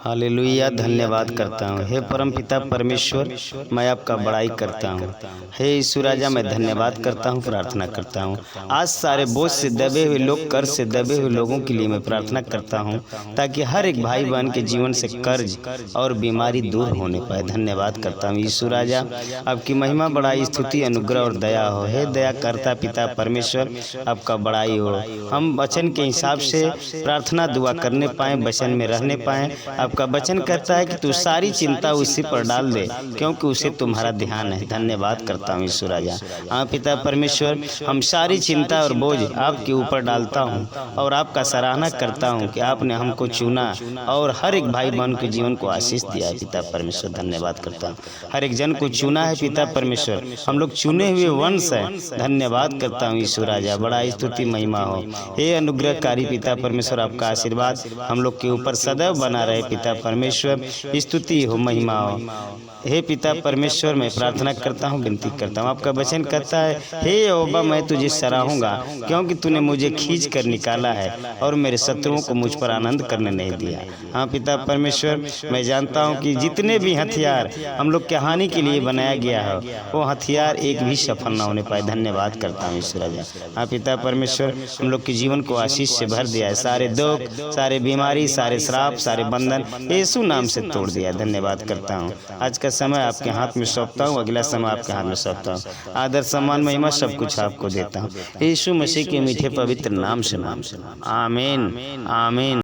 Hallelujah. धन्यवाद करता हूँ हे परम पिता परमेश्वर, मैं आपका बड़ाई करता हूँ। हे यीशु राजा, मैं धन्यवाद करता हूँ, प्रार्थना करता हूँ। आज सारे बोझ से दबे हुए लोग, कर्ज से दबे हुए लोगों के लिए मैं प्रार्थना करता हूँ, ताकि हर एक भाई बहन के जीवन से कर्ज और बीमारी दूर होने पाए। धन्यवाद करता हूँ यीशु राजा, आपकी महिमा, बड़ाई, स्तुति, अनुग्रह और दया हो। हे दया करता पिता परमेश्वर, आपका बड़ाई हो। हम वचन के हिसाब से प्रार्थना दुआ करने पाएँ, वचन में रहने पाएँ। आपका वचन कहता है कि तू सारी चिंता उसी पर डाल दे, क्योंकि उसे तुम्हारा ध्यान है। धन्यवाद करता हूँ यीशु राजा। हाँ पिता परमेश्वर, हम सारी चिंता और बोझ आपके ऊपर डालता हूँ और आपका सराहना करता हूँ कि आपने हमको चुना और हर एक भाई बहन के जीवन को आशीष दिया है। पिता परमेश्वर धन्यवाद करता हूँ, हर एक जन को चुना है। पिता परमेश्वर, हम लोग चुने हुए वंश हैं। धन्यवाद करता हूँ यीशु राजा, बड़ा स्तुति महिमा हो। हे अनुग्रहकारी पिता परमेश्वर, आपका आशीर्वाद हम लोग के ऊपर सदैव बना रहे। पिता परमेश्वर, स्तुति हो, महिमा हो। हे पिता परमेश्वर, मैं प्रार्थना करता हूँ, विनती करता हूँ। आपका वचन कहता है, हे यहोवा, मैं तुझे सराहूंगा, क्योंकि तूने मुझे खींच कर निकाला है और मेरे शत्रुओं को मुझ पर आनंद करने नहीं दिया। हाँ पिता परमेश्वर, मैं जानता हूँ कि जितने भी हथियार हम लोग के हानि के लिए बनाया गया है, वो हथियार एक भी सफल ना होने पाए। धन्यवाद करता हूँ ईश्वर राजा। हाँ पिता परमेश्वर, हम लोग के जीवन को आशीष से भर दिया है। सारे दुख, सारे बीमारी, सारे श्राप, सारे बंधन यीशु नाम से तोड़ दिया। धन्यवाद करता हूँ। आज का समय आपके हाथ में सौंपता हूँ, अगला समय आपके हाथ में सौंपता हूँ। आदर, सम्मान, महिमा सब कुछ आपको देता हूँ, यीशु मसीह के मीठे पवित्र नाम से। आमीन, आमीन।